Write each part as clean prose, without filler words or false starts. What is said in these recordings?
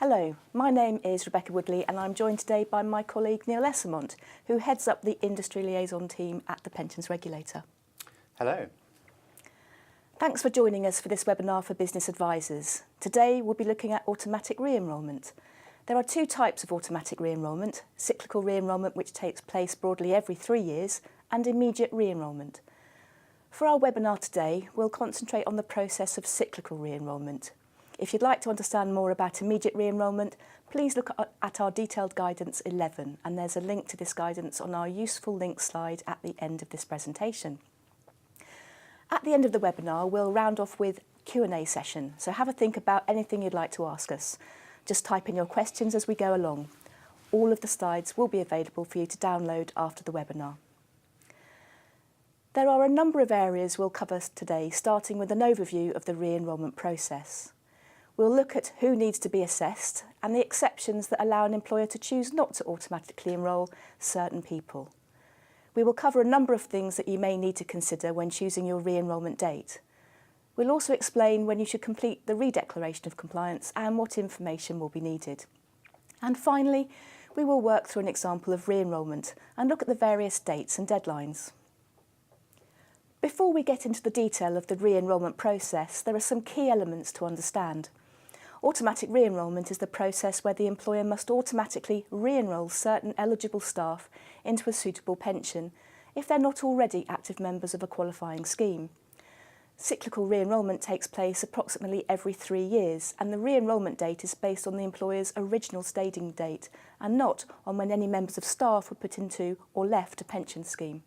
Hello, my name is Rebecca Woodley and I'm joined today by my colleague Neil Essermont, who heads up the Industry Liaison team at the Pensions Regulator. Hello. Thanks for joining us for this webinar for business advisors. Today we'll be looking at automatic re-enrolment. There are two types of automatic re-enrolment: cyclical re-enrolment, which takes place broadly every 3 years, and immediate re-enrolment. For our webinar today, we'll concentrate on the process of cyclical re-enrolment. If you'd like to understand more about immediate re-enrolment, please look at our detailed guidance 11, and there's a link to this guidance on our useful links slide at the end of this presentation. At the end of the webinar, we'll round off with Q&A session, so have a think about anything you'd like to ask us. Just type in your questions as we go along. All of the slides will be available for you to download after the webinar. There are a number of areas we'll cover today, starting with an overview of the re-enrolment process. We'll look at who needs to be assessed and the exceptions that allow an employer to choose not to automatically enrol certain people. We will cover a number of things that you may need to consider when choosing your re-enrolment date. We'll also explain when you should complete the Redeclaration of compliance and what information will be needed. And finally, we will work through an example of re-enrolment and look at the various dates and deadlines. Before we get into the detail of the re-enrolment process, there are some key elements to understand. Automatic re-enrolment is the process where the employer must automatically re-enrol certain eligible staff into a suitable pension if they're not already active members of a qualifying scheme. Cyclical re-enrolment takes place approximately every 3 years, and the re-enrolment date is based on the employer's original staging date and not on when any members of staff were put into or left a pension scheme.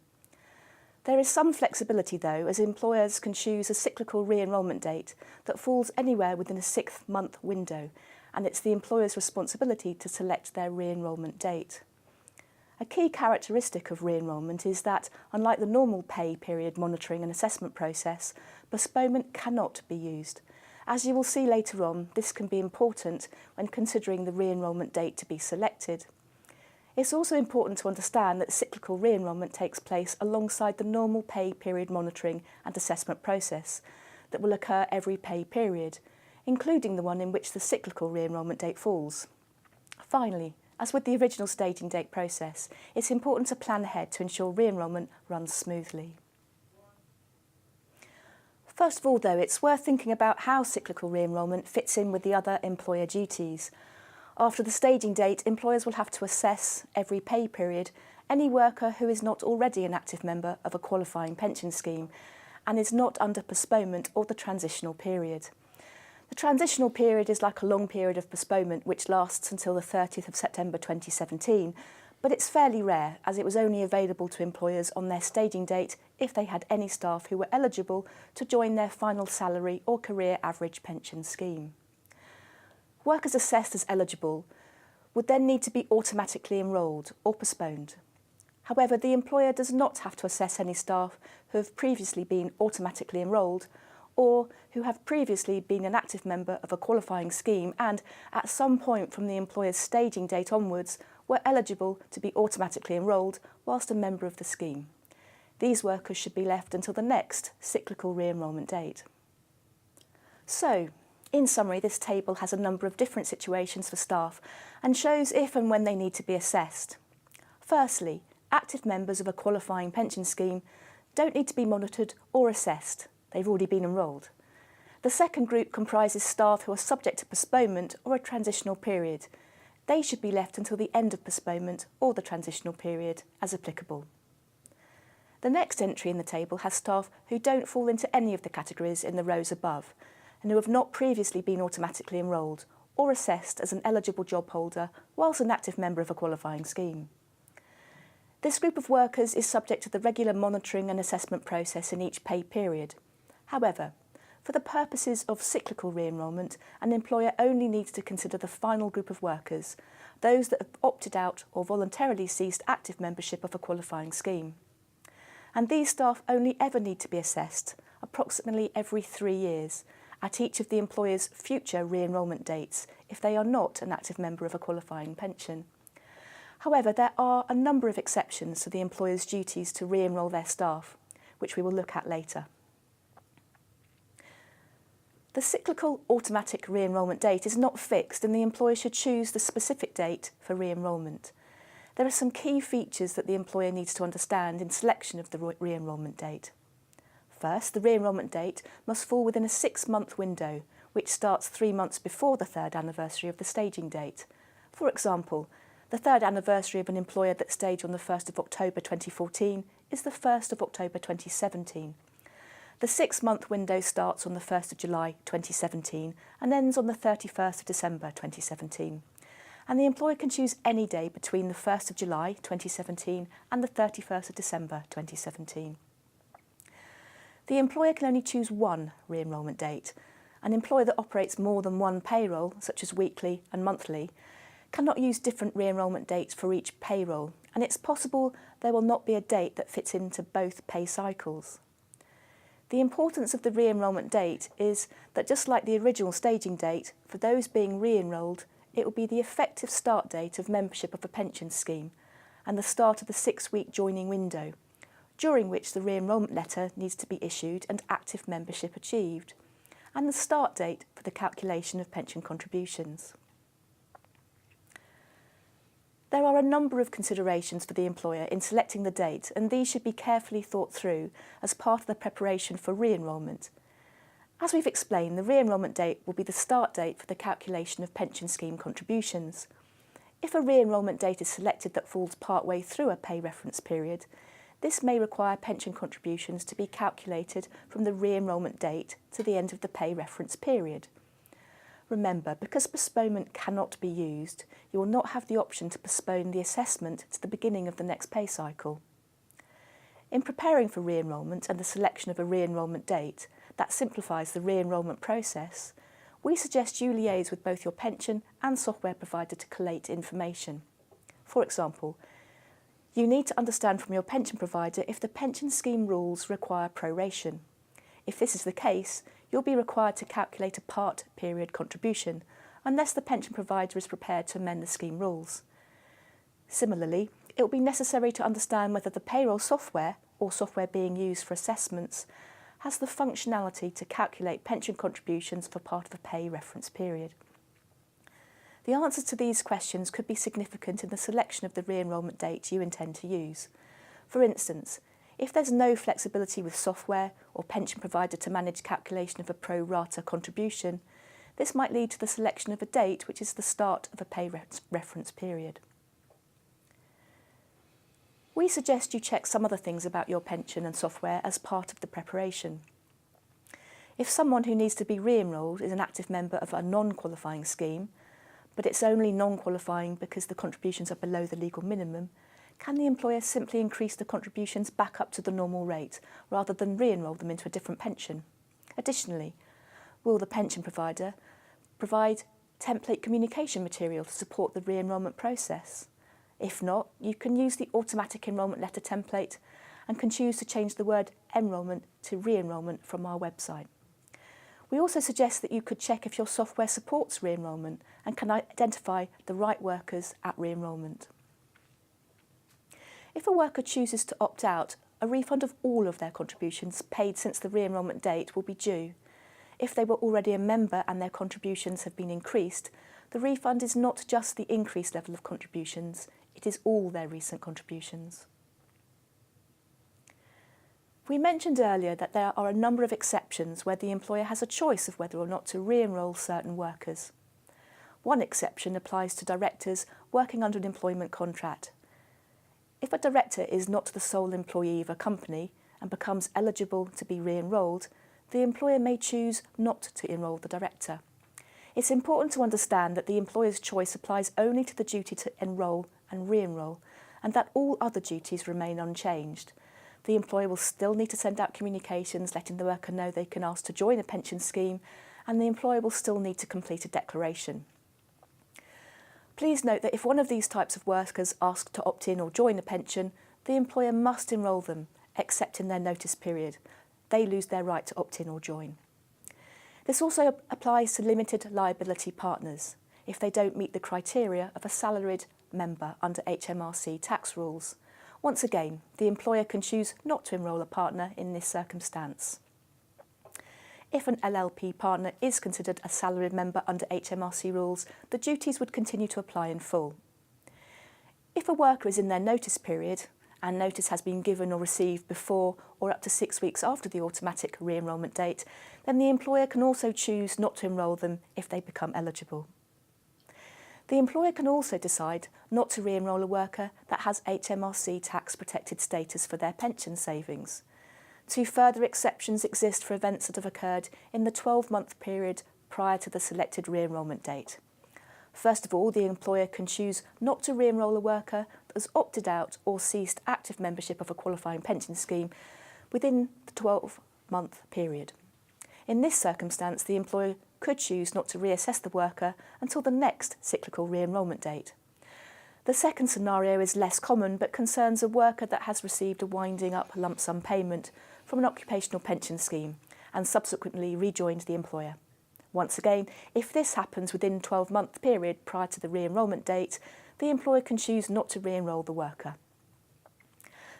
There is some flexibility though, as employers can choose a cyclical re-enrolment date that falls anywhere within a 6-month window, and it's the employer's responsibility to select their re-enrolment date. A key characteristic of re-enrolment is that, unlike the normal pay period monitoring and assessment process, postponement cannot be used. As you will see later on, this can be important when considering the re-enrolment date to be selected. It's also important to understand that cyclical re-enrolment takes place alongside the normal pay period monitoring and assessment process that will occur every pay period, including the one in which the cyclical re-enrolment date falls. Finally, as with the original staging date process, it's important to plan ahead to ensure re-enrolment runs smoothly. First of all though, it's worth thinking about how cyclical re-enrolment fits in with the other employer duties. After the staging date, employers will have to assess, every pay period, any worker who is not already an active member of a qualifying pension scheme and is not under postponement or the transitional period. The transitional period is like a long period of postponement which lasts until the 30th of September 2017, but it's fairly rare as it was only available to employers on their staging date if they had any staff who were eligible to join their final salary or career average pension scheme. Workers assessed as eligible would then need to be automatically enrolled or postponed. However, the employer does not have to assess any staff who have previously been automatically enrolled or who have previously been an active member of a qualifying scheme and, at some point from the employer's staging date onwards, were eligible to be automatically enrolled whilst a member of the scheme. These workers should be left until the next cyclical re-enrolment date. So, in summary, this table has a number of different situations for staff and shows if and when they need to be assessed. Firstly, active members of a qualifying pension scheme don't need to be monitored or assessed. They've already been enrolled. The second group comprises staff who are subject to postponement or a transitional period. They should be left until the end of postponement or the transitional period as applicable. The next entry in the table has staff who don't fall into any of the categories in the rows above and who have not previously been automatically enrolled or assessed as an eligible job holder whilst an active member of a qualifying scheme. This group of workers is subject to the regular monitoring and assessment process in each pay period. However, for the purposes of cyclical re-enrolment, an employer only needs to consider the final group of workers, those that have opted out or voluntarily ceased active membership of a qualifying scheme. And these staff only ever need to be assessed, approximately every 3 years, at each of the employer's future re-enrolment dates if they are not an active member of a qualifying pension. However, there are a number of exceptions to the employer's duties to re-enrol their staff, which we will look at later. The cyclical automatic re-enrolment date is not fixed, and the employer should choose the specific date for re-enrolment. There are some key features that the employer needs to understand in selection of the re-enrolment date. First, the re-enrolment date must fall within a 6-month window, which starts 3 months before the third anniversary of the staging date. For example, the third anniversary of an employer that staged on the 1st of October 2014 is the 1st of October 2017. The 6-month window starts on the 1st of July 2017 and ends on the 31st of December 2017. And the employer can choose any day between the 1st of July 2017 and the 31st of December 2017. The employer can only choose one re-enrolment date. An employer that operates more than one payroll, such as weekly and monthly, cannot use different re-enrolment dates for each payroll, and it's possible there will not be a date that fits into both pay cycles. The importance of the re-enrolment date is that just like the original staging date, for those being re-enrolled, it will be the effective start date of membership of a pension scheme and the start of the 6-week joining window, during which the re-enrolment letter needs to be issued and active membership achieved, and the start date for the calculation of pension contributions. There are a number of considerations for the employer in selecting the date, and these should be carefully thought through as part of the preparation for re-enrolment. As we've explained, the re-enrolment date will be the start date for the calculation of pension scheme contributions. If a re-enrolment date is selected that falls partway through a pay reference period, this may require pension contributions to be calculated from the re-enrolment date to the end of the pay reference period. Remember, because postponement cannot be used, you will not have the option to postpone the assessment to the beginning of the next pay cycle. In preparing for re-enrolment and the selection of a re-enrolment date that simplifies the re-enrolment process, we suggest you liaise with both your pension and software provider to collate information. For example, you need to understand from your pension provider if the pension scheme rules require proration. If this is the case, you'll be required to calculate a part period contribution unless the pension provider is prepared to amend the scheme rules. Similarly, it will be necessary to understand whether the payroll software or software being used for assessments has the functionality to calculate pension contributions for part of the pay reference period. The answers to these questions could be significant in the selection of the re-enrolment date you intend to use. For instance, if there's no flexibility with software or pension provider to manage calculation of a pro rata contribution, this might lead to the selection of a date which is the start of a pay reference period. We suggest you check some other things about your pension and software as part of the preparation. If someone who needs to be re-enrolled is an active member of a non-qualifying scheme, but it's only non-qualifying because the contributions are below the legal minimum, can the employer simply increase the contributions back up to the normal rate rather than re-enroll them into a different pension? Additionally, will the pension provider provide template communication material to support the re-enrolment process? If not, you can use the automatic enrolment letter template and can choose to change the word enrolment to re-enrolment from our website. We also suggest that you could check if your software supports re-enrolment and can identify the right workers at re-enrolment. If a worker chooses to opt out, a refund of all of their contributions paid since the re-enrolment date will be due. If they were already a member and their contributions have been increased, the refund is not just the increased level of contributions, it is all their recent contributions. We mentioned earlier that there are a number of exceptions where the employer has a choice of whether or not to re-enrol certain workers. One exception applies to directors working under an employment contract. If a director is not the sole employee of a company and becomes eligible to be re-enrolled, the employer may choose not to enrol the director. It's important to understand that the employer's choice applies only to the duty to enrol and re-enrol, and that all other duties remain unchanged. The employer will still need to send out communications letting the worker know they can ask to join a pension scheme, and the employer will still need to complete a declaration. Please note that if one of these types of workers asks to opt in or join a pension, the employer must enrol them, except in their notice period. They lose their right to opt in or join. This also applies to limited liability partners if they don't meet the criteria of a salaried member under HMRC tax rules. Once again, the employer can choose not to enrol a partner in this circumstance. If an LLP partner is considered a salaried member under HMRC rules, the duties would continue to apply in full. If a worker is in their notice period, and notice has been given or received before or up to 6 weeks after the automatic re-enrolment date, then the employer can also choose not to enrol them if they become eligible. The employer can also decide not to re-enrol a worker that has HMRC tax-protected status for their pension savings. 2 further exceptions exist for events that have occurred in the 12-month period prior to the selected re-enrolment date. First of all, the employer can choose not to re-enrol a worker that has opted out or ceased active membership of a qualifying pension scheme within the 12-month period. In this circumstance, the employer could choose not to reassess the worker until the next cyclical re-enrolment date. The second scenario is less common but concerns a worker that has received a winding up lump sum payment from an occupational pension scheme and subsequently rejoined the employer. Once again, if this happens within a 12-month period prior to the re-enrolment date, the employer can choose not to re-enrol the worker.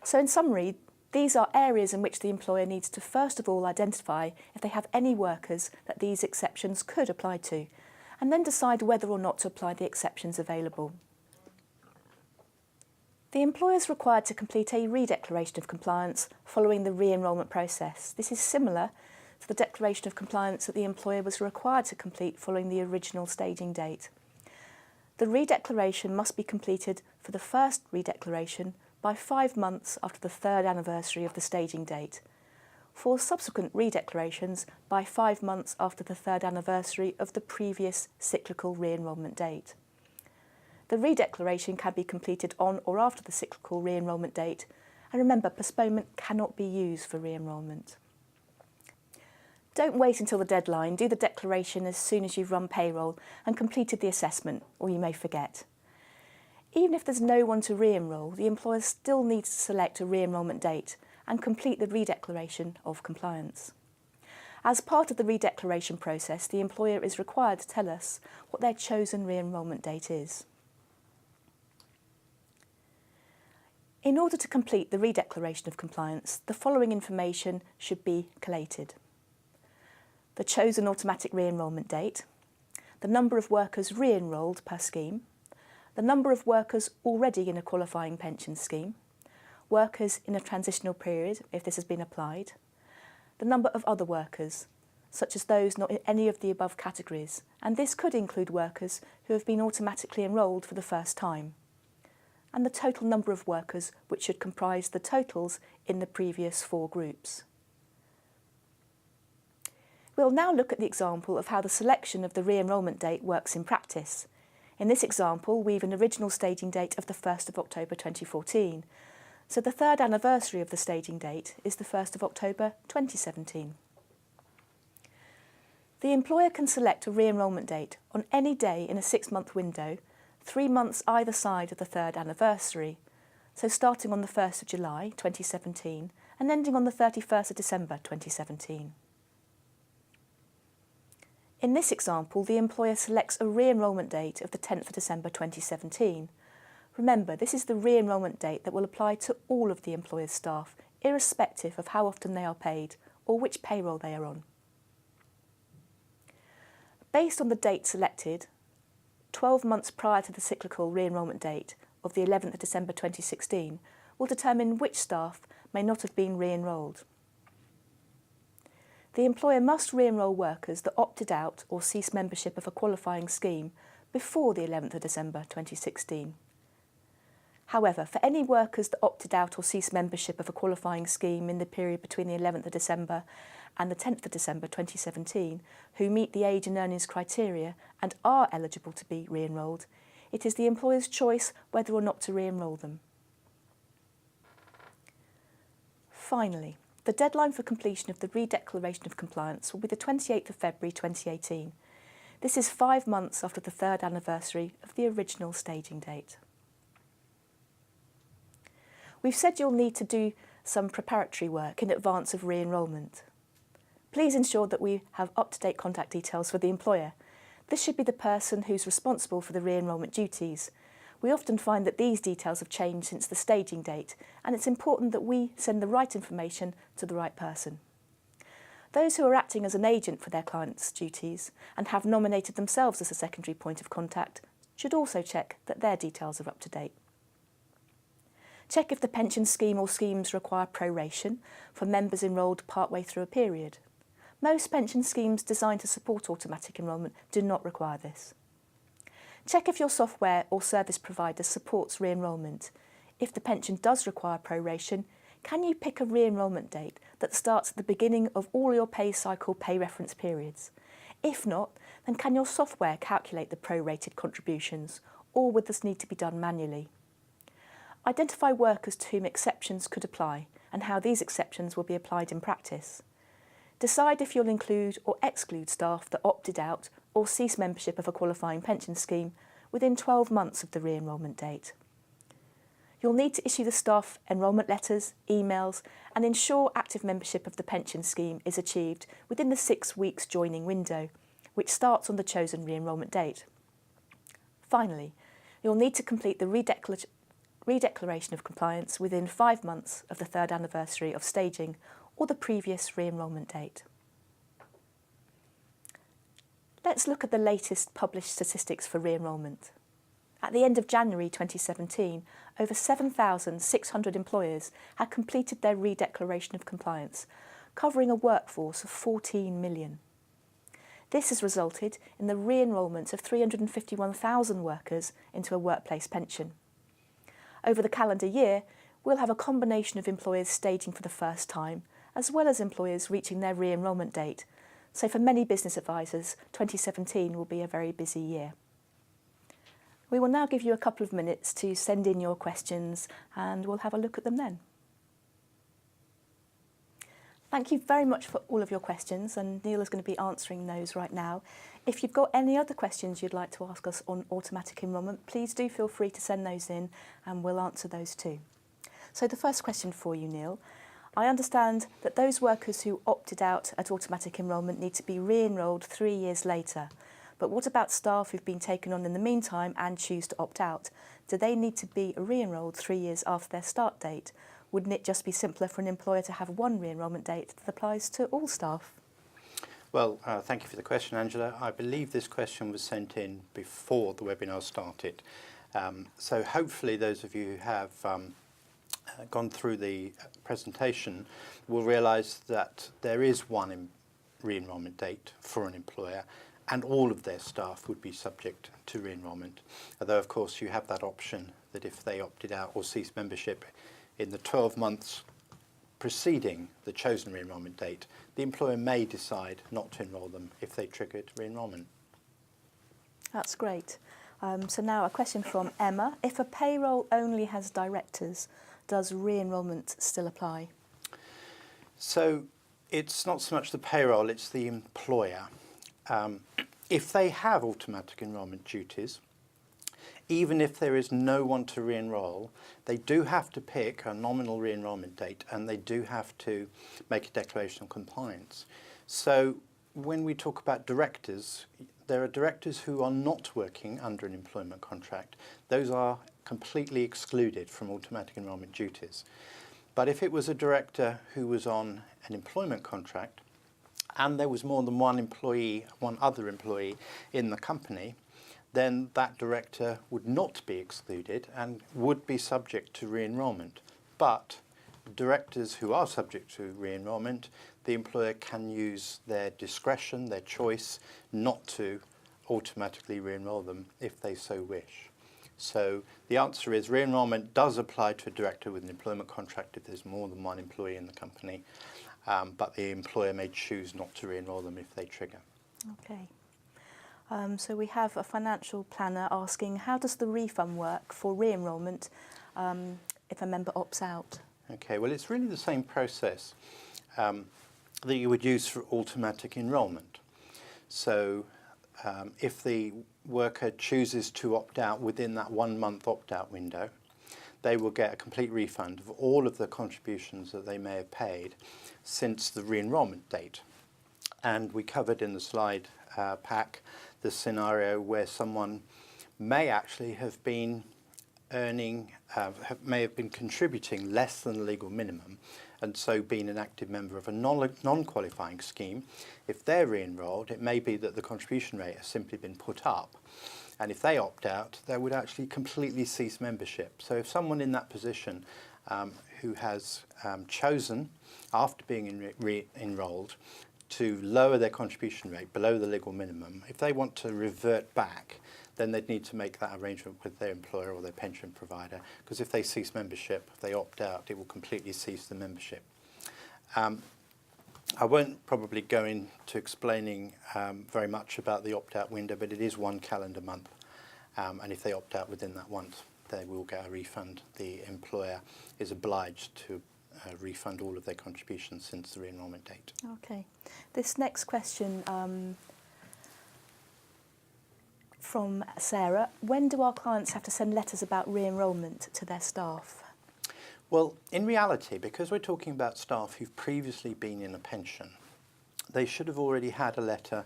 So in summary, these are areas in which the employer needs to first of all identify if they have any workers that these exceptions could apply to, and then decide whether or not to apply the exceptions available. The employer is required to complete a redeclaration of compliance following the re-enrolment process. This is similar to the declaration of compliance that the employer was required to complete following the original staging date. The redeclaration must be completed for the first redeclaration by 5 months after the 3rd anniversary of the staging date. For subsequent redeclarations by 5 months after the 3rd anniversary of the previous cyclical re-enrolment date. The redeclaration can be completed on or after the cyclical re-enrolment date, and remember, postponement cannot be used for re-enrolment. Don't wait until the deadline. Do the declaration as soon as you've run payroll and completed the assessment, or you may forget. Even if there's no one to re-enrol, the employer still needs to select a re-enrolment date and complete the redeclaration of compliance. As part of the redeclaration process, the employer is required to tell us what their chosen re-enrolment date is. In order to complete the redeclaration of compliance, the following information should be collated: the chosen automatic re-enrolment date, the number of workers re-enrolled per scheme, the number of workers already in a qualifying pension scheme, workers in a transitional period if this has been applied, the number of other workers, such as those not in any of the above categories, and this could include workers who have been automatically enrolled for the first time, and the total number of workers which should comprise the totals in the previous 4 groups. We'll now look at the example of how the selection of the re-enrolment date works in practice. In this example, we have an original staging date of the 1st of October 2014, so the 3rd anniversary of the staging date is the 1st of October 2017. The employer can select a re-enrolment date on any day in a 6-month window, 3 months either side of the 3rd anniversary, so starting on the 1st of July 2017 and ending on the 31st of December 2017. In this example, the employer selects a re-enrolment date of the 10th of December 2017. Remember, this is the re-enrolment date that will apply to all of the employer's staff, irrespective of how often they are paid or which payroll they are on. Based on the date selected, 12 months prior to the cyclical re-enrolment date of the 11th of December 2016 will determine which staff may not have been re-enrolled. The employer must re-enrol workers that opted out or ceased membership of a qualifying scheme before the 11th of December 2016. However, for any workers that opted out or ceased membership of a qualifying scheme in the period between the 11th of December and the 10th of December 2017 who meet the age and earnings criteria and are eligible to be re-enrolled, it is the employer's choice whether or not to re-enrol them. Finally, the deadline for completion of the redeclaration of compliance will be the 28th of February 2018. This is 5 months after the 3rd anniversary of the original staging date. We've said you'll need to do some preparatory work in advance of re-enrolment. Please ensure that we have up-to-date contact details for the employer. This should be the person who's responsible for the re-enrolment duties. We often find that these details have changed since the staging date, and it's important that we send the right information to the right person. Those who are acting as an agent for their clients' duties and have nominated themselves as a secondary point of contact should also check that their details are up to date. Check if the pension scheme or schemes require proration for members enrolled partway through a period. Most pension schemes designed to support automatic enrolment do not require this. Check if your software or service provider supports re-enrolment. If the pension does require proration, can you pick a re-enrolment date that starts at the beginning of all your pay cycle pay reference periods? If not, then can your software calculate the prorated contributions, or would this need to be done manually? Identify workers to whom exceptions could apply and how these exceptions will be applied in practice. Decide if you'll include or exclude staff that opted out or cease membership of a qualifying pension scheme within 12 months of the re-enrolment date. You'll need to issue the staff enrolment letters, emails, and ensure active membership of the pension scheme is achieved within the 6 weeks joining window, which starts on the chosen re-enrolment date. Finally, you'll need to complete the redeclaration of compliance within 5 months of the 3rd anniversary of staging or the previous re-enrolment date. Let's look at the latest published statistics for re-enrolment. At the end of January 2017, over 7,600 employers had completed their redeclaration of compliance, covering a workforce of 14 million. This has resulted in the re-enrolment of 351,000 workers into a workplace pension. Over the calendar year, we'll have a combination of employers staging for the first time, as well as employers reaching their re-enrolment date. So for many business advisors, 2017 will be a very busy year. We will now give you a couple of minutes to send in your questions and we'll have a look at them then. Thank you very much for all of your questions, and Neil is going to be answering those right now. If you've got any other questions you'd like to ask us on automatic enrolment, please do feel free to send those in and we'll answer those too. So the first question for you, Neil. I understand that those workers who opted out at automatic enrolment need to be re-enrolled 3 years later. But what about staff who've been taken on in the meantime and choose to opt out? Do they need to be re-enrolled 3 years after their start date? Wouldn't it just be simpler for an employer to have one re-enrolment date that applies to all staff? Well, thank you for the question, Angela. I believe this question was sent in before the webinar started. So hopefully those of you who have gone through the presentation will realise that there is one re-enrolment date for an employer, and all of their staff would be subject to re-enrolment. Although, of course, you have that option that if they opted out or ceased membership in the 12 months preceding the chosen re-enrolment date, the employer may decide not to enrol them if they triggered re-enrolment. That's great. So now a question from Emma. If a payroll only has directors, does re-enrolment still apply? So it's not so much the payroll, it's the employer. If they have automatic enrolment duties, even if there is no one to re-enroll, they do have to pick a nominal re-enrolment date and they do have to make a declaration of compliance. So when we talk about directors, there are directors who are not working under an employment contract. Those are completely excluded from automatic enrolment duties. But if it was a director who was on an employment contract and there was more than one other employee in the company, then that director would not be excluded and would be subject to re-enrolment. But directors who are subject to re-enrolment, the employer can use their discretion, their choice, not to automatically re-enroll them if they so wish. So the answer is re-enrolment does apply to a director with an employment contract if there's more than one employee in the company, but the employer may choose not to re-enroll them if they trigger. Okay. So we have a financial planner asking, how does the refund work for re-enrolment if a member opts out? Okay, well, it's really the same process that you would use for automatic enrolment. So if the worker chooses to opt out within that 1 month opt-out window, they will get a complete refund of all of the contributions that they may have paid since the re-enrolment date. And we covered in the slide pack the scenario where someone may actually have been earning, may have been contributing less than the legal minimum, and so being an active member of a non-qualifying scheme, if they're re-enrolled, it may be that the contribution rate has simply been put up. And if they opt out, they would actually completely cease membership. So if someone in that position who has chosen, after being re-enrolled, to lower their contribution rate below the legal minimum, if they want to revert back, then they'd need to make that arrangement with their employer or their pension provider, because if they cease membership, if they opt out, it will completely cease the membership. I won't probably go into explaining very much about the opt-out window, but it is 1 calendar month. And if they opt out within that month, they will get a refund. The employer is obliged to refund all of their contributions since the re-enrolment date. Okay. This next question from Sarah. When do our clients have to send letters about re-enrolment to their staff? Well, in reality, because we're talking about staff who've previously been in a pension, they should have already had a letter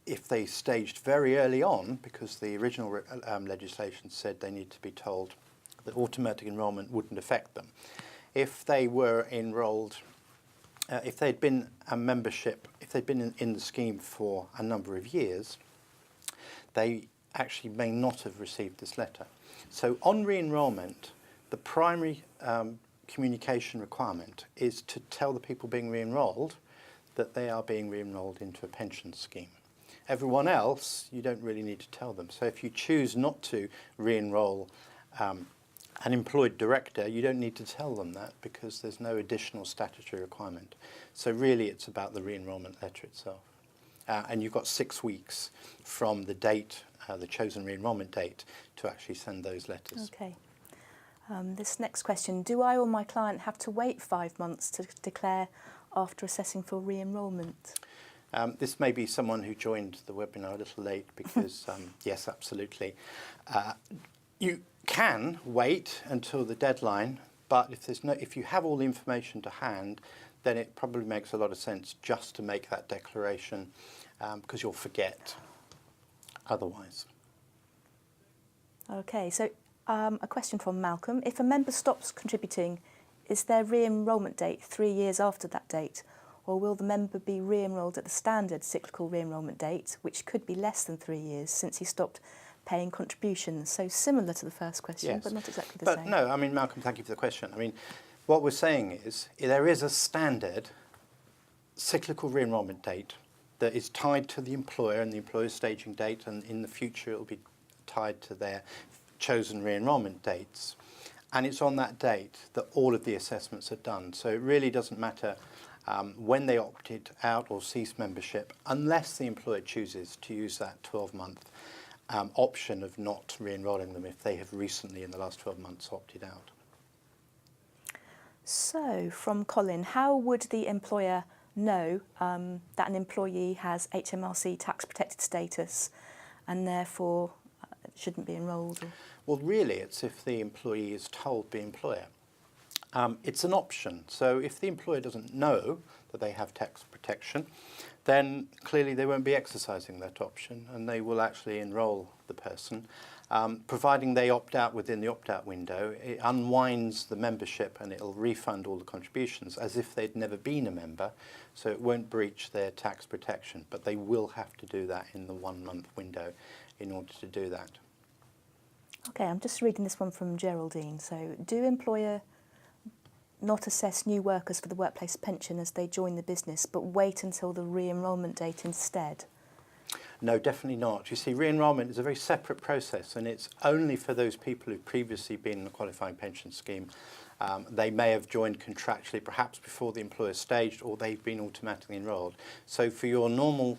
if they staged very early on, because the original legislation said they need to be told that automatic enrolment wouldn't affect them. If they were enrolled, if they'd been a membership, if they'd been in the scheme for a number of years, they actually may not have received this letter. So on re-enrolment, the primary communication requirement is to tell the people being re-enrolled that they are being re-enrolled into a pension scheme. Everyone else, you don't really need to tell them. So if you choose not to re-enroll an employed director, you don't need to tell them that, because there's no additional statutory requirement. So really it's about the re-enrolment letter itself. And you've got 6 weeks from the date, the chosen re-enrolment date, to actually send those letters. Okay. This next question, do I or my client have to wait 5 months to declare after assessing for re-enrolment? This may be someone who joined the webinar a little late, because yes, absolutely. You can wait until the deadline, but if you have all the information to hand, then it probably makes a lot of sense just to make that declaration, because you'll forget otherwise. Okay, so a question from Malcolm. If a member stops contributing, is their re-enrolment date 3 years after that date? Or will the member be re-enrolled at the standard cyclical re-enrolment date, which could be less than 3 years since he stopped paying contributions? So similar to the first question, Yes, but not exactly the same. But no, I mean, Malcolm, thank you for the question. I mean, what we're saying is there is a standard cyclical re-enrolment date that is tied to the employer and the employer's staging date, and in the future it will be tied to their chosen re-enrolment dates. And it's on that date that all of the assessments are done. So it really doesn't matter when they opted out or ceased membership, unless the employer chooses to use that 12-month option of not re-enrolling them if they have recently, in the last 12 months, opted out. So, from Colin, how would the employer know that an employee has HMRC tax-protected status and therefore shouldn't be enrolled? Or? Well, really, it's if the employee is told the employer. It's an option. So if the employer doesn't know that they have tax protection, then clearly they won't be exercising that option, and they will actually enrol the person. Providing they opt out within the opt-out window, it unwinds the membership and it'll refund all the contributions as if they'd never been a member, so it won't breach their tax protection. But they will have to do that in the 1 month window in order to do that. Okay, I'm just reading this one from Geraldine. So, do employer not assess new workers for the workplace pension as they join the business, but wait until the re-enrolment date instead? No, definitely not. You see, re-enrolment is a very separate process, and it's only for those people who've previously been in a qualifying pension scheme. They may have joined contractually, perhaps before the employer staged, or they've been automatically enrolled. So for your normal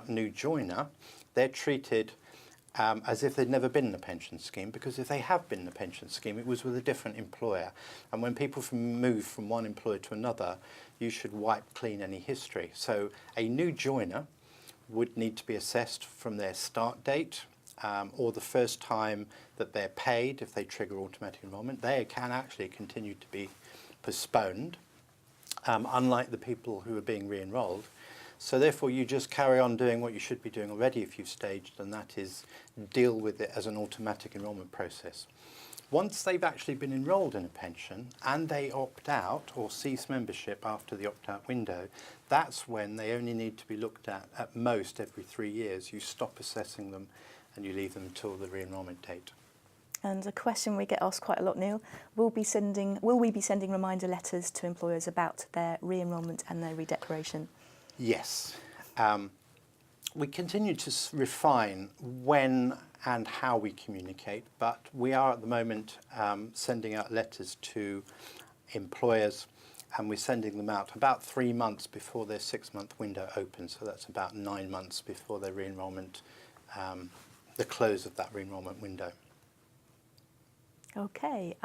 new joiner, they're treated as if they'd never been in a pension scheme, because if they have been in a pension scheme, it was with a different employer. And when people move from one employer to another, you should wipe clean any history. So a new joiner would need to be assessed from their start date or the first time that they're paid. If they trigger automatic enrolment, they can actually continue to be postponed, unlike the people who are being re-enrolled. So therefore, you just carry on doing what you should be doing already if you've staged, and that is deal with it as an automatic enrolment process. Once they've actually been enrolled in a pension and they opt out or cease membership after the opt-out window, that's when they only need to be looked at most every 3 years. You stop assessing them and you leave them until the re-enrolment date. And a question we get asked quite a lot, Neil, will we be sending reminder letters to employers about their re-enrolment and their redecoration? Yes. We continue to refine when and how we communicate, but we are at the moment sending out letters to employers, and we're sending them out about 3 months before their 6-month window opens. So that's about 9 months before their re-enrolment, the close of that re-enrolment window. Okay.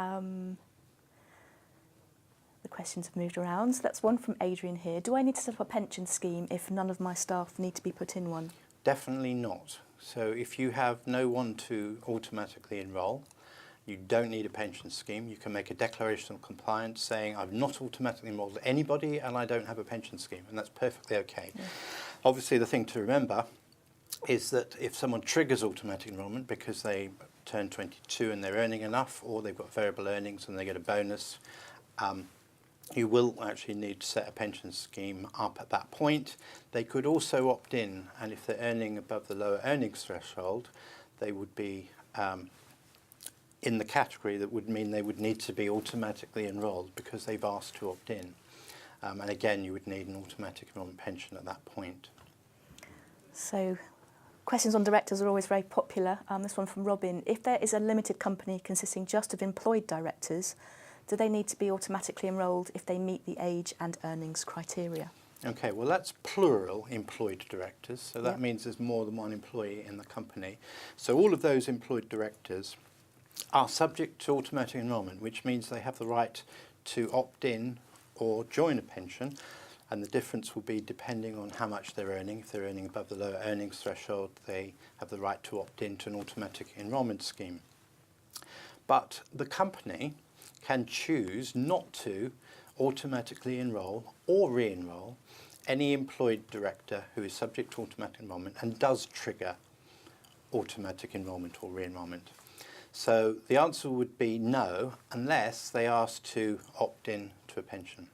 The questions have moved around. So that's one from Adrian here. Do I need to set up a pension scheme if none of my staff need to be put in one? Definitely not. So if you have no one to automatically enrol, you don't need a pension scheme. You can make a declaration of compliance saying, I've not automatically enrolled anybody and I don't have a pension scheme, and that's perfectly okay. Yeah. Obviously, the thing to remember is that if someone triggers automatic enrolment because they turn 22 and they're earning enough, or they've got variable earnings and they get a bonus, you will actually need to set a pension scheme up at that point. They could also opt in, and if they're earning above the lower earnings threshold, they would be in the category that would mean they would need to be automatically enrolled because they've asked to opt in. And again, you would need an automatic enrolment pension at that point. So, questions on directors are always very popular. This one from Robin. If there is a limited company consisting just of employed directors, do they need to be automatically enrolled if they meet the age and earnings criteria? Okay, well that's plural employed directors, so that means there's more than one employee in the company. So all of those employed directors are subject to automatic enrolment, which means they have the right to opt in or join a pension, and the difference will be depending on how much they're earning. If they're earning above the lower earnings threshold, they have the right to opt in to an automatic enrolment scheme. But the company can choose not to automatically enrol or re-enrol any employed director who is subject to automatic enrolment and does trigger automatic enrolment or re-enrolment. So the answer would be no, unless they ask to opt in to a pension.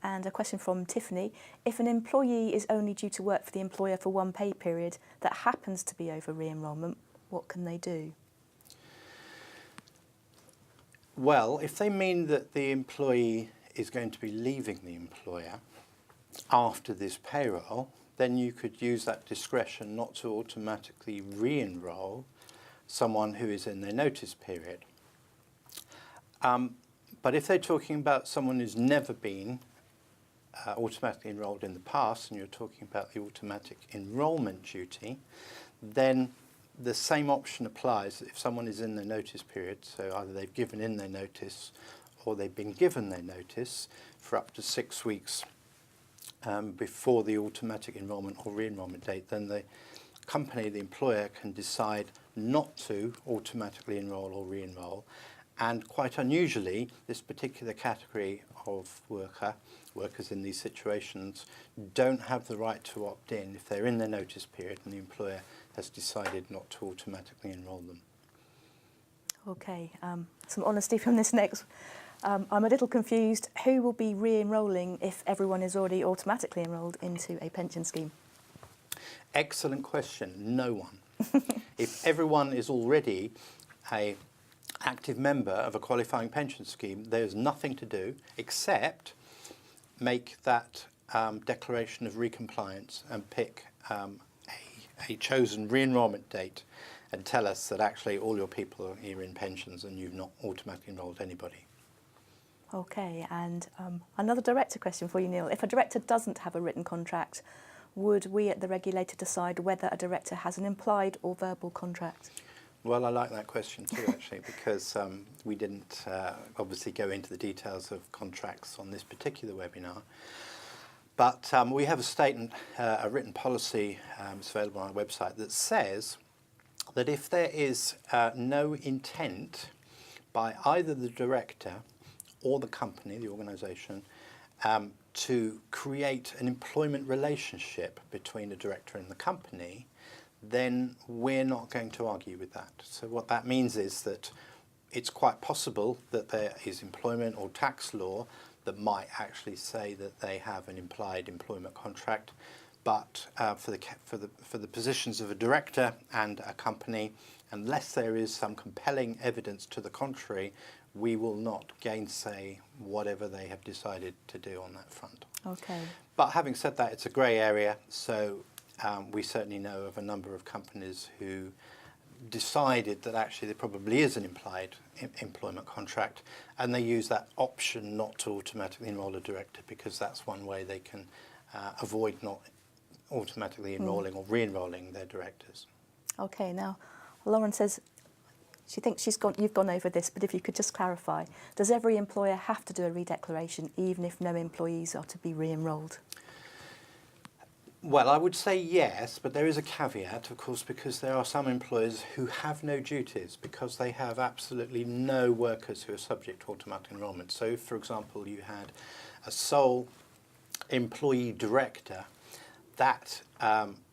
And a question from Tiffany. If an employee is only due to work for the employer for one pay period that happens to be over re-enrolment, what can they do? Well, if they mean that the employee is going to be leaving the employer after this payroll, then you could use that discretion not to automatically re-enrol someone who is in their notice period. But if they're talking about someone who's never been automatically enrolled in the past, and you're talking about the automatic enrolment duty, then the same option applies if someone is in their notice period, so either they've given in their notice or they've been given their notice for up to 6 weeks before the automatic enrolment or re-enrolment date, then the company, the employer, can decide not to automatically enrol or re-enrol. And quite unusually, this particular category of workers in these situations don't have the right to opt in if they're in their notice period and the employer has decided not to automatically enrol them. Okay, some honesty from this next. I'm a little confused. Who will be re-enrolling if everyone is already automatically enrolled into a pension scheme? Excellent question. No one. If everyone is already an active member of a qualifying pension scheme, there's nothing to do except make that declaration of recompliance and pick a chosen re-enrolment date and tell us that actually all your people are here in pensions and you've not automatically enrolled anybody. Okay, and another director question for you, Neil. If a director doesn't have a written contract, would we at the regulator decide whether a director has an implied or verbal contract? Well, I like that question too, actually, because we didn't obviously go into the details of contracts on this particular webinar. But we have a statement, a written policy, it's available on our website, that says that if there is no intent by either the director or the company, the organisation, to create an employment relationship between the director and the company, then we're not going to argue with that. So what that means is that it's quite possible that there is employment or tax law that might actually say that they have an implied employment contract, but for the positions of a director and a company, unless there is some compelling evidence to the contrary, we will not gainsay whatever they have decided to do on that front. Okay. But having said that, it's a grey area, so we certainly know of a number of companies who decided that actually there probably is an implied employment contract, and they use that option not to automatically enrol a director, because that's one way they can avoid not automatically enrolling or re-enrolling their directors. Okay, now Lauren says she thinks you've gone over this, but if you could just clarify, does every employer have to do a redeclaration even if no employees are to be re-enrolled? Well, I would say yes, but there is a caveat, of course, because there are some employers who have no duties because they have absolutely no workers who are subject to automatic enrolment. So if, for example, you had a sole employee director, that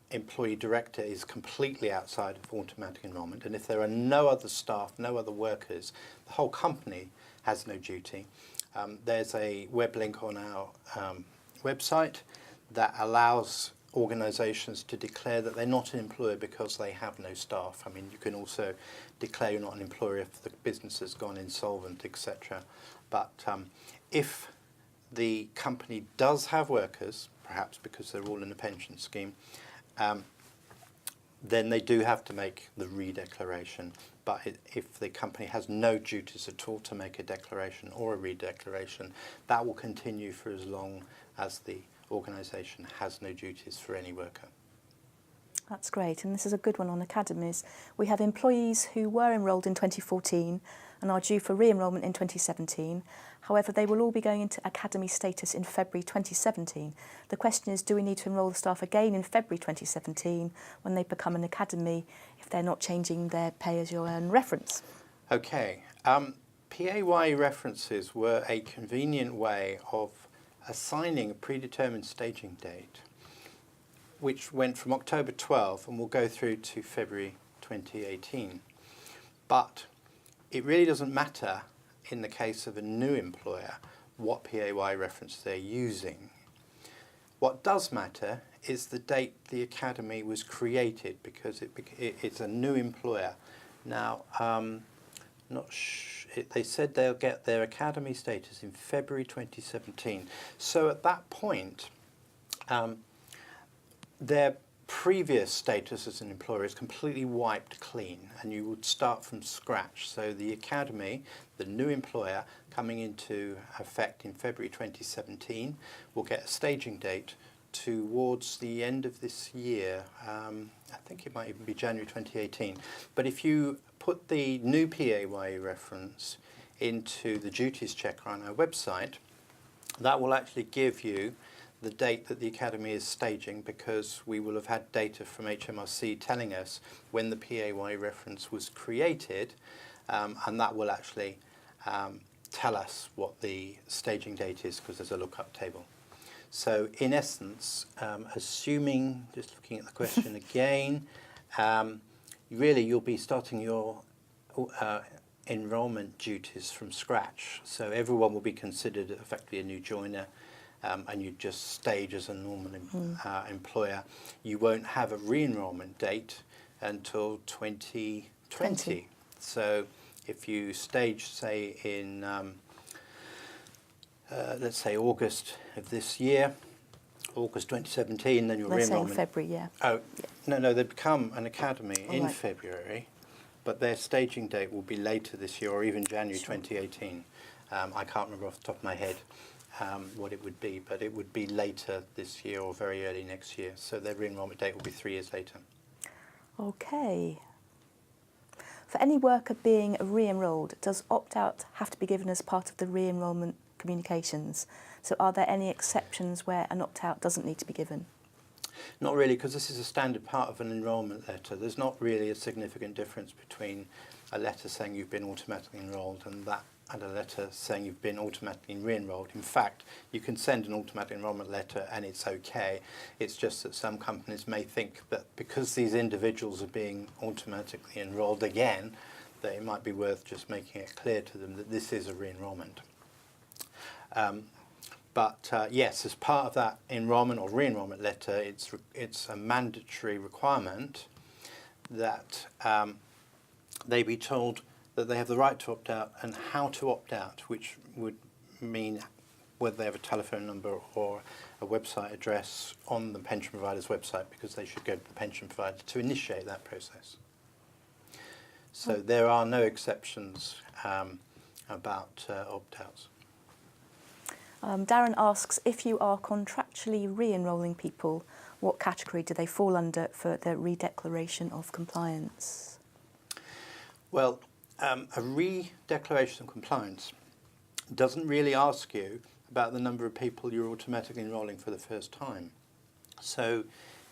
employee director is completely outside of automatic enrolment, and if there are no other staff, no other workers, the whole company has no duty. There's a web link on our website that allows organisations to declare that they're not an employer because they have no staff. I mean, you can also declare you're not an employer if the business has gone insolvent, etc. But if the company does have workers, perhaps because they're all in a pension scheme, then they do have to make the redeclaration. But if the company has no duties at all to make a declaration or a redeclaration, that will continue for as long as the organisation has no duties for any worker. That's great, and this is a good one on academies. We have employees who were enrolled in 2014 and are due for re-enrolment in 2017. However, they will all be going into academy status in February 2017. The question is, do we need to enrol the staff again in February 2017 when they become an academy if they're not changing their pay-as-you-earn reference? Okay. PAYE references were a convenient way of assigning a predetermined staging date, which went from October 12 and will go through to February 2018. But it really doesn't matter in the case of a new employer what PAYE reference they're using. What does matter is the date the academy was created, because it's a new employer. Now, they said they'll get their academy status in February 2017. So at that point, their previous status as an employer is completely wiped clean, and you would start from scratch. So the academy, the new employer coming into effect in February 2017, will get a staging date towards the end of this year. I think it might even be January 2018. But if you put the new PAYE reference into the duties checker on our website, that will actually give you the date that the academy is staging, because we will have had data from HMRC telling us when the PAYE reference was created, and that will actually tell us what the staging date is, because there's a lookup table. So in essence, assuming, just looking at the question again, really you'll be starting your enrolment duties from scratch. So everyone will be considered effectively a new joiner, and you just stage as a normal employer. You won't have a re-enrolment date until 2020. So if you stage, say, in let's say August of this year, August 2017, then your re-enrolment. Saying February, yeah. Oh, yeah. No, they become an academy in February, but their staging date will be later this year, or even January 2018. I can't remember off the top of my head what it would be, but it would be later this year or very early next year. So their re-enrolment date will be 3 years later. Okay. For any worker being re-enrolled, does opt-out have to be given as part of the re-enrolment communications? So are there any exceptions where an opt-out doesn't need to be given? Not really, because this is a standard part of an enrolment letter. There's not really a significant difference between a letter saying you've been automatically enrolled and that and a letter saying you've been automatically re-enrolled. In fact, you can send an automatic enrolment letter and it's okay. It's just that some companies may think that because these individuals are being automatically enrolled again, that it might be worth just making it clear to them that this is a re-enrollment. Yes, as part of that enrolment or re-enrollment letter, it's a mandatory requirement that they be told that they have the right to opt out and how to opt out, which would mean whether they have a telephone number or a website address on the pension provider's website, because they should go to the pension provider to initiate that process. So there are no exceptions about opt-outs. Darren asks, if you are contractually re-enrolling people, what category do they fall under for the redeclaration of compliance? Well, a re-declaration of compliance doesn't really ask you about the number of people you're automatically enrolling for the first time. So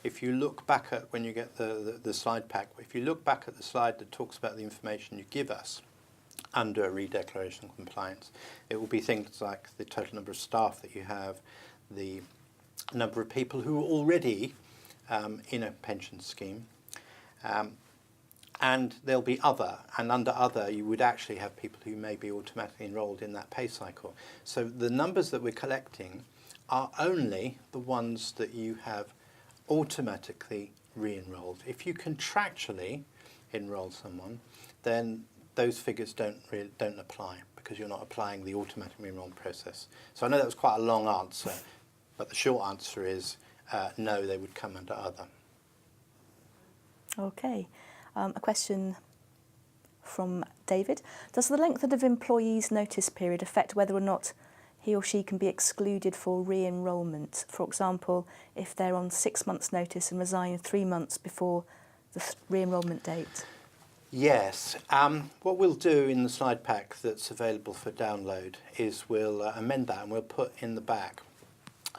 if you look back at, when you get the slide pack, if you look back at the slide that talks about the information you give us under a re-declaration of compliance, it will be things like the total number of staff that you have, the number of people who are already in a pension scheme, and there'll be other, and under other you would actually have people who may be automatically enrolled in that pay cycle. So the numbers that we're collecting are only the ones that you have automatically re-enrolled. If you contractually enroll someone, then those figures don't apply, because you're not applying the automatic re-enrollment process. So I know that was quite a long answer, but the short answer is no, they would come under other. Okay. A question from David. Does the length of the employee's notice period affect whether or not he or she can be excluded for re-enrolment? For example, if they're on 6 months' notice and resign 3 months before the re-enrolment date? Yes. What we'll do in the slide pack that's available for download is we'll amend that, and we'll put in the back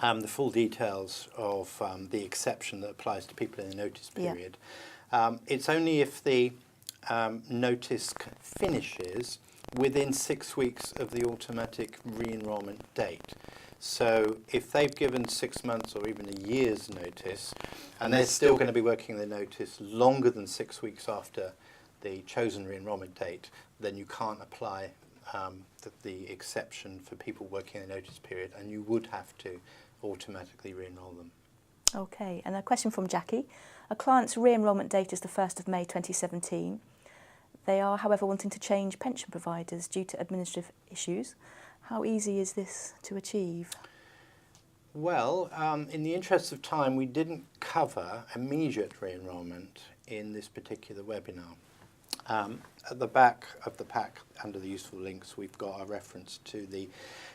the full details of the exception that applies to people in the notice period. Yeah. It's only if the notice finishes within 6 weeks of the automatic re-enrolment date. So if they've given 6 months or even a year's notice, and they're still going to be working the notice longer than 6 weeks after the chosen re-enrolment date, then you can't apply the exception for people working the notice period, and you would have to automatically re-enroll them. Okay, and a question from Jackie. A client's re-enrolment date is the 1st of May 2017. They are, however, wanting to change pension providers due to administrative issues. How easy is this to achieve? Well, in the interest of time, we didn't cover immediate re-enrolment in this particular webinar. At the back of the pack, under the useful links, we've got a reference to the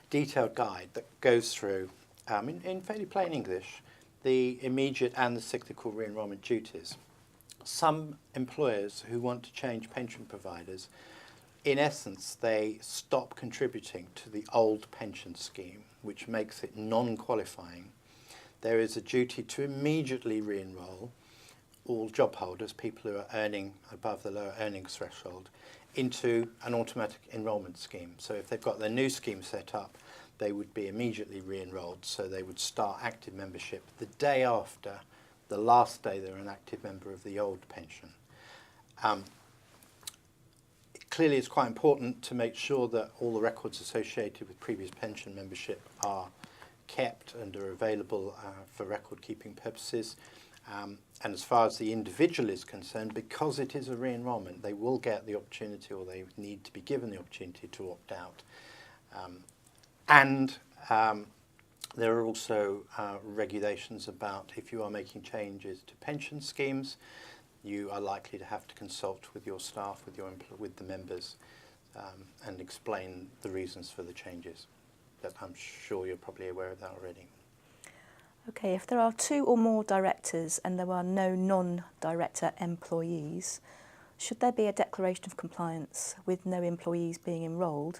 detailed guide that goes through, in fairly plain English, the immediate and the cyclical re-enrolment duties. Some employers who want to change pension providers, in essence, they stop contributing to the old pension scheme, which makes it non-qualifying. There is a duty to immediately re-enroll all job holders, people who are earning above the lower earnings threshold, into an automatic enrolment scheme. So if they've got their new scheme set up, they would be immediately re-enrolled, so they would start active membership the day after the last day they're an active member of the old pension. Clearly it's quite important to make sure that all the records associated with previous pension membership are kept and are available for record keeping purposes. And as far as the individual is concerned, because it is a re-enrolment, they will get the opportunity, or they need to be given the opportunity to opt out. There are also regulations about if you are making changes to pension schemes, you are likely to have to consult with your staff, with the members, and explain the reasons for the changes. But I'm sure you're probably aware of that already. Okay, if there are 2 or more directors and there are no non-director employees, should there be a declaration of compliance with no employees being enrolled?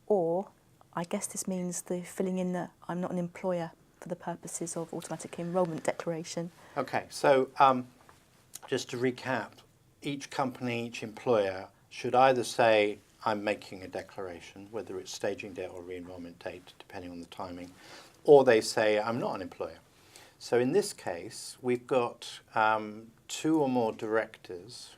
Or, I guess this means the filling in that I'm not an employer for the purposes of automatic enrolment declaration. Okay, so just to recap, each company, each employer should either say, I'm making a declaration, whether it's staging date or re-enrolment date, depending on the timing, or they say I'm not an employer. So in this case, we've got 2 or more directors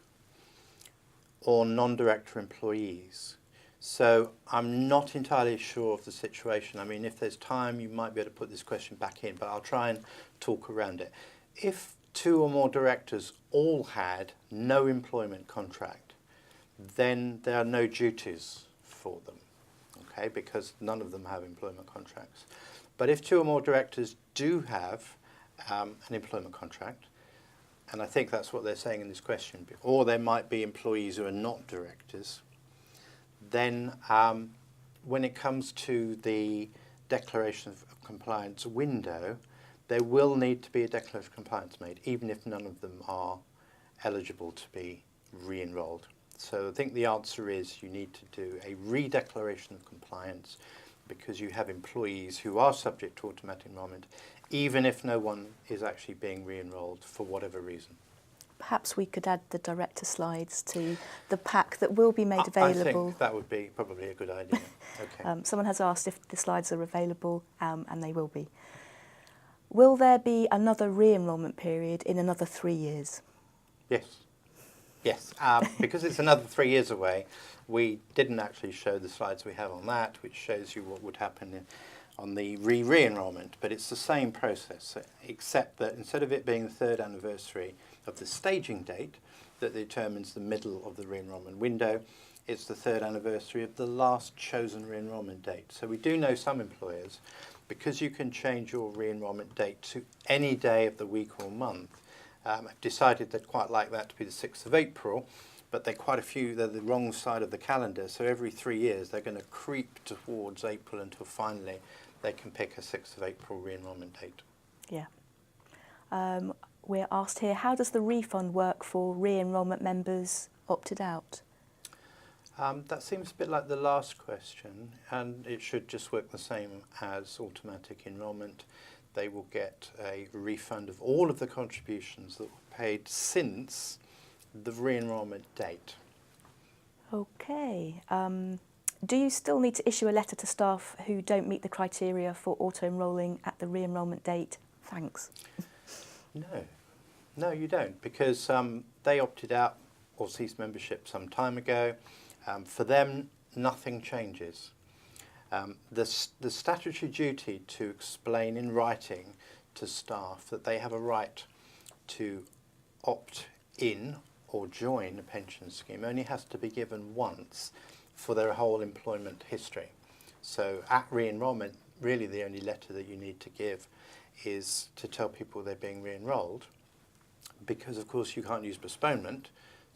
or non-director employees. So I'm not entirely sure of the situation. I mean, if there's time, you might be able to put this question back in, but I'll try and talk around it. If 2 or more directors all had no employment contract, then there are no duties for them, okay, because none of them have employment contracts. But if 2 or more directors do have an employment contract, and I think that's what they're saying in this question, or there might be employees who are not directors, then when it comes to the declaration of compliance window, there will need to be a declaration of compliance made, even if none of them are eligible to be re-enrolled. So I think the answer is you need to do a re-declaration of compliance because you have employees who are subject to automatic enrolment, even if no one is actually being re-enrolled for whatever reason. Perhaps we could add the director slides to the pack that will be made available. I think that would be probably a good idea. Okay. Someone has asked if the slides are available, and they will be. Will there be another re-enrolment period in another 3 years? Yes. Yes. Because it's another 3 years away, we didn't actually show the slides we have on that, which shows you what would happen on the re-enrolment. But it's the same process, except that instead of it being the 3rd anniversary of the staging date that determines the middle of the re-enrolment window, it's the 3rd anniversary of the last chosen re-enrolment date. So we do know some employers, because you can change your re-enrolment date to any day of the week or month, have decided they'd quite like that to be the 6th of April, but they're quite a few, they're the wrong side of the calendar, so every 3 years they're going to creep towards April until finally they can pick a 6th of April re-enrolment date. Yeah. We're asked here, how does the refund work for re-enrolment members opted out? That seems a bit like the last question, and it should just work the same as automatic enrolment. They will get a refund of all of the contributions that were paid since the re-enrolment date. Okay. Do you still need to issue a letter to staff who don't meet the criteria for auto-enrolling at the re-enrolment date? Thanks. No, you don't, because they opted out or ceased membership some time ago. For them, nothing changes. The statutory duty to explain in writing to staff that they have a right to opt in or join a pension scheme only has to be given once for their whole employment history. So at re-enrolment, really the only letter that you need to give is to tell people they're being re-enrolled, because of course you can't use postponement,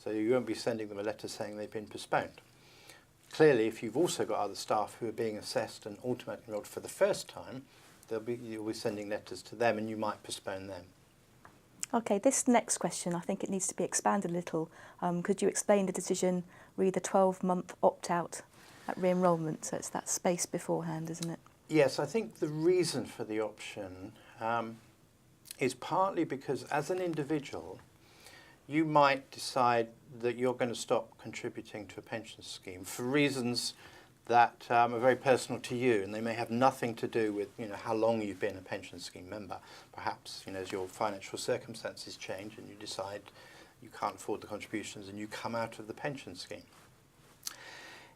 so you won't be sending them a letter saying they've been postponed. Clearly, if you've also got other staff who are being assessed and automatically enrolled for the first time, you'll be sending letters to them and you might postpone them. Okay, this next question, I think it needs to be expanded a little. Could you explain the decision, read the 12-month opt-out at re-enrolment? So it's that space beforehand, isn't it? Yes, I think the reason for the option is partly because as an individual, you might decide that you're going to stop contributing to a pension scheme for reasons that are very personal to you, and they may have nothing to do with how long you've been a pension scheme member. Perhaps as your financial circumstances change and you decide you can't afford the contributions and you come out of the pension scheme.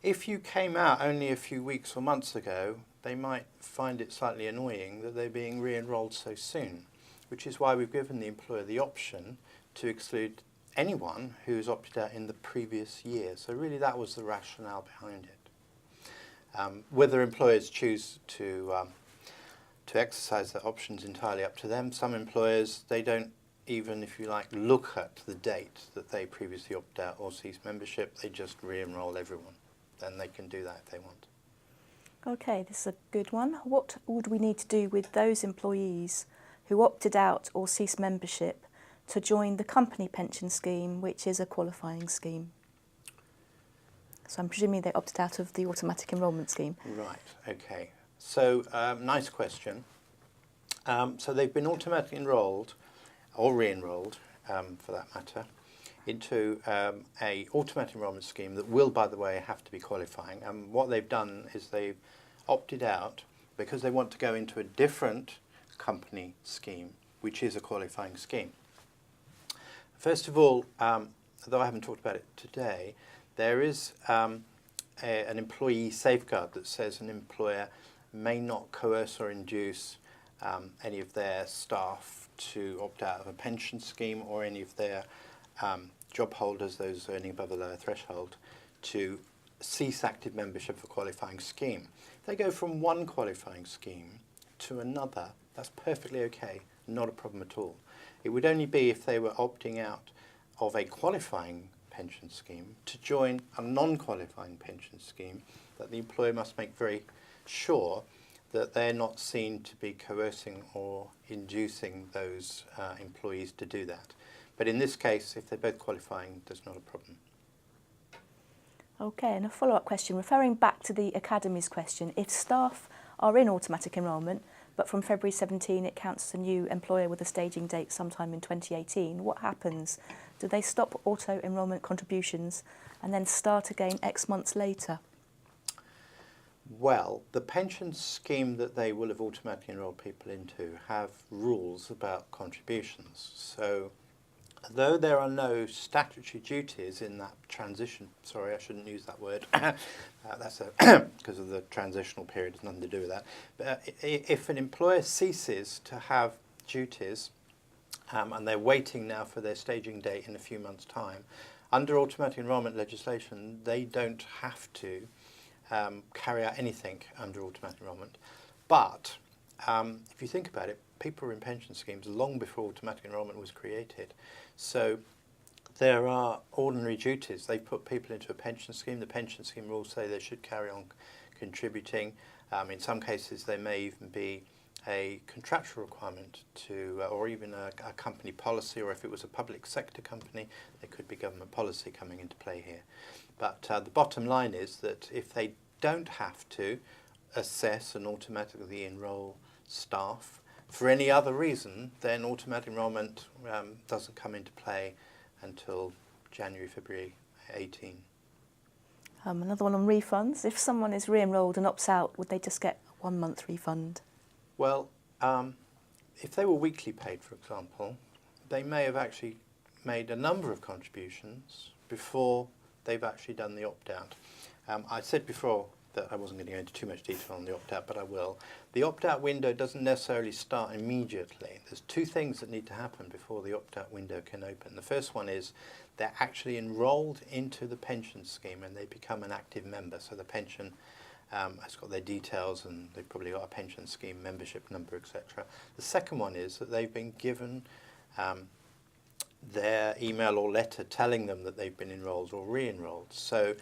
If you came out only a few weeks or months ago, they might find it slightly annoying that they're being re-enrolled so soon, which is why we've given the employer the option to exclude anyone who's opted out in the previous year. So really that was the rationale behind it. Whether employers choose to exercise that option is entirely up to them. Some employers, they don't even, if you like, look at the date that they previously opted out or ceased membership, they just re-enroll everyone. Then they can do that if they want. Okay, this is a good one. What would we need to do with those employees who opted out or ceased membership to join the company pension scheme, which is a qualifying scheme? So I'm presuming they opted out of the automatic enrolment scheme. Right, okay. So, nice question. So they've been automatically enrolled, or re-enrolled, for that matter, into a automatic enrolment scheme that will, by the way, have to be qualifying. And what they've done is they've opted out because they want to go into a different company scheme, which is a qualifying scheme. First of all, though I haven't talked about it today, there is an employee safeguard that says an employer may not coerce or induce any of their staff to opt out of a pension scheme, or any of their job holders, those earning above the lower threshold, to cease active membership of a qualifying scheme. If they go from one qualifying scheme to another, that's perfectly okay, not a problem at all. It would only be if they were opting out of a qualifying pension scheme to join a non-qualifying pension scheme that the employer must make very sure that they're not seen to be coercing or inducing those employees to do that. But in this case, if they're both qualifying, there's not a problem. Okay, and a follow-up question, referring back to the Academy's question, if staff are in automatic enrolment, but from February 17 it counts as a new employer with a staging date sometime in 2018, what happens? Do they stop auto-enrolment contributions and then start again X months later? Well, the pension scheme that they will have automatically enrolled people into have rules about contributions. So, though there are no statutory duties in that transition, sorry, I shouldn't use that word, that's because of the transitional period, it's nothing to do with that. But if an employer ceases to have duties, and they're waiting now for their staging date in a few months' time, under automatic enrolment legislation, they don't have to carry out anything under automatic enrolment. But if you think about it, people were in pension schemes long before automatic enrolment was created. So there are ordinary duties. They put people into a pension scheme. The pension scheme rules say they should carry on contributing. In some cases, there may even be a contractual requirement to, or even a company policy, or if it was a public sector company, there could be government policy coming into play here. But the bottom line is that if they don't have to assess and automatically enrol staff for any other reason, then automatic enrolment doesn't come into play until January, February 18. Another one on refunds. If someone is re-enrolled and opts out, would they just get a 1 month refund? Well, if they were weekly paid, for example, they may have actually made a number of contributions before they've actually done the opt-out. I said before that I wasn't going to go into too much detail on the opt-out, but I will. The opt-out window doesn't necessarily start immediately. There's two things that need to happen before the opt-out window can open. The first one is they're actually enrolled into the pension scheme and they become an active member. So the pension has got their details and they've probably got a pension scheme membership number, etc. The second one is that they've been given their email or letter telling them that they've been enrolled or re-enrolled. So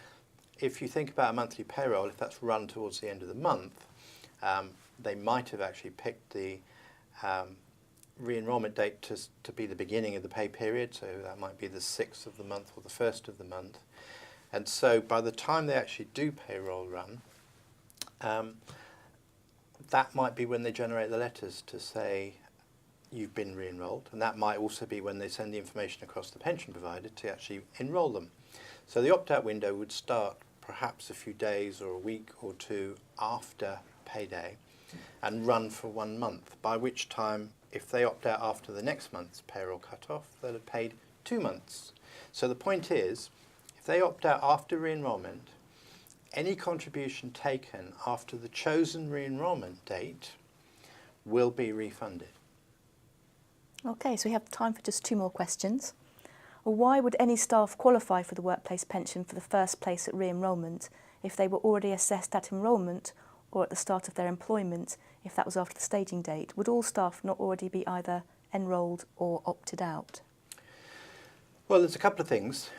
if you think about a monthly payroll, if that's run towards the end of the month, they might have actually picked the re-enrollment date to be the beginning of the pay period, so that might be the 6th of the month or the 1st of the month. And so by the time they actually do payroll run, that might be when they generate the letters to say you've been re-enrolled, and that might also be when they send the information across the pension provider to actually enrol them. So the opt-out window would start perhaps a few days or a week or two after payday and run for 1 month, by which time, if they opt out after the next month's payroll cut-off, they'll have paid 2 months. So the point is, if they opt out after re-enrolment, any contribution taken after the chosen re-enrolment date will be refunded. Okay, so we have time for just 2 more questions. Why would any staff qualify for the workplace pension for the first place at re-enrolment if they were already assessed at enrolment or at the start of their employment, if that was after the staging date? Would all staff not already be either enrolled or opted out? Well, there's a couple of things.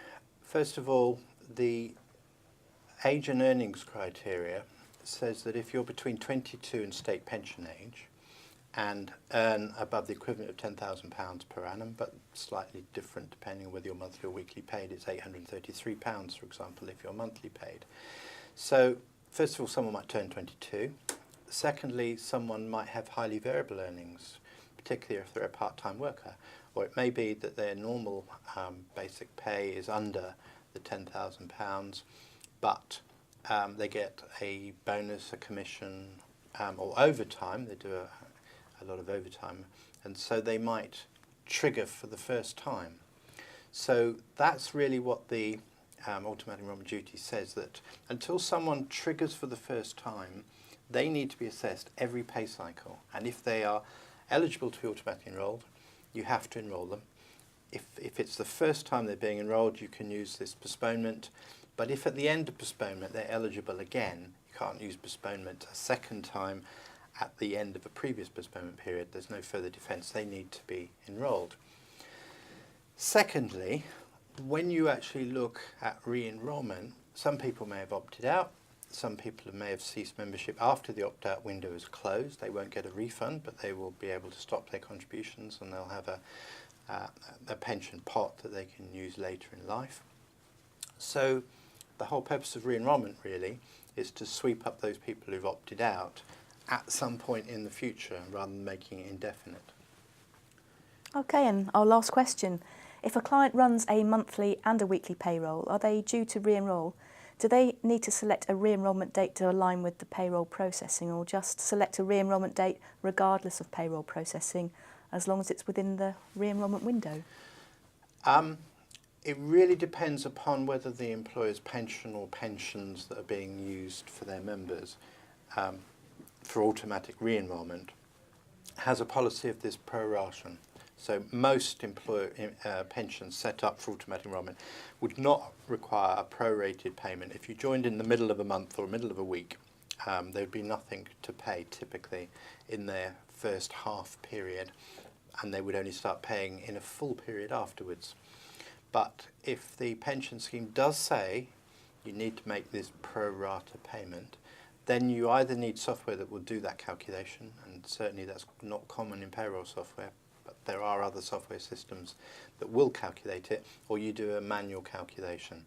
First of all, the age and earnings criteria says that if you're between 22 and state pension age and earn above the equivalent of £10,000 per annum, but slightly different depending on whether you're monthly or weekly paid, it's £833, for example, if you're monthly paid. So, first of all, someone might turn 22. Secondly, someone might have highly variable earnings, particularly if they're a part-time worker. or it may be that their normal basic pay is under the £10,000, but they get a bonus, a commission, or overtime. They do a lot of overtime, and so they might trigger for the first time. So that's really what the automatic enrolment duty says, that until someone triggers for the first time, they need to be assessed every pay cycle. And if they are eligible to be automatically enrolled, you have to enrol them. If it's the first time they're being enrolled, you can use this postponement. But if at the end of postponement they're eligible again, you can't use postponement a second time at the end of a previous postponement period. There's no further defence. They need to be enrolled. Secondly, when you actually look at re-enrolment, some people may have opted out. Some people may have ceased membership after the opt-out window is closed. They won't get a refund, but they will be able to stop their contributions, and they'll have a pension pot that they can use later in life. So the whole purpose of re-enrolment really is to sweep up those people who've opted out at some point in the future rather than making it indefinite. Okay, and our last question. If a client runs a monthly and a weekly payroll, are they due to re-enrol? Do they need to select a re-enrolment date to align with the payroll processing, or just select a re-enrolment date regardless of payroll processing, as long as it's within the re-enrolment window? It really depends upon whether the employer's pension or pensions that are being used for their members for automatic re-enrolment has a policy of this proration. So most employer pensions set up for automatic enrolment would not require a prorated payment. If you joined in the middle of a month or middle of a week, there would be nothing to pay typically in their first half period, and they would only start paying in a full period afterwards. But if the pension scheme does say you need to make this pro rata payment, then you either need software that will do that calculation, and certainly that's not common in payroll software, but there are other software systems that will calculate it, or you do a manual calculation.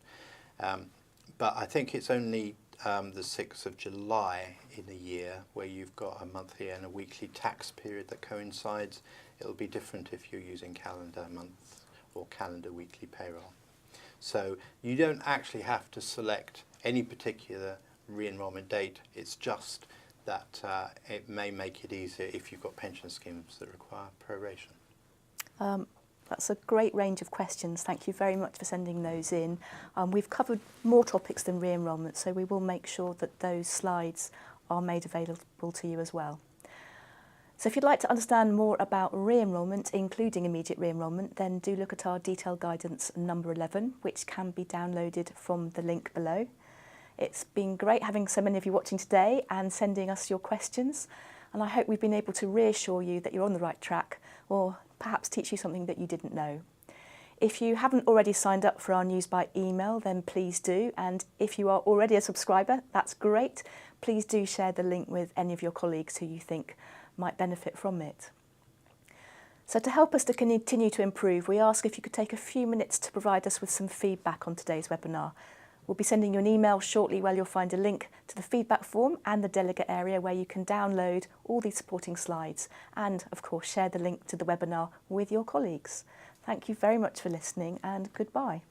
But I think it's only the 6th of July in a year where you've got a monthly and a weekly tax period that coincides. It'll be different if you're using calendar month or calendar weekly payroll. So you don't actually have to select any particular re-enrolment date. It's just that it may make it easier if you've got pension schemes that require proration. That's a great range of questions. Thank you very much for sending those in. We've covered more topics than re-enrolment, so we will make sure that those slides are made available to you as well. So if you'd like to understand more about re-enrolment, including immediate re-enrolment, then do look at our detailed guidance number 11, which can be downloaded from the link below. It's been great having so many of you watching today and sending us your questions, and I hope we've been able to reassure you that you're on the right track, or perhaps teach you something that you didn't know. If you haven't already signed up for our news by email, then please do, and if you are already a subscriber, that's great. Please do share the link with any of your colleagues who you think might benefit from it. So to help us to continue to improve, we ask if you could take a few minutes to provide us with some feedback on today's webinar. We'll be sending you an email shortly where you'll find a link to the feedback form and the delegate area where you can download all these supporting slides and, of course, share the link to the webinar with your colleagues. Thank you very much for listening, and goodbye.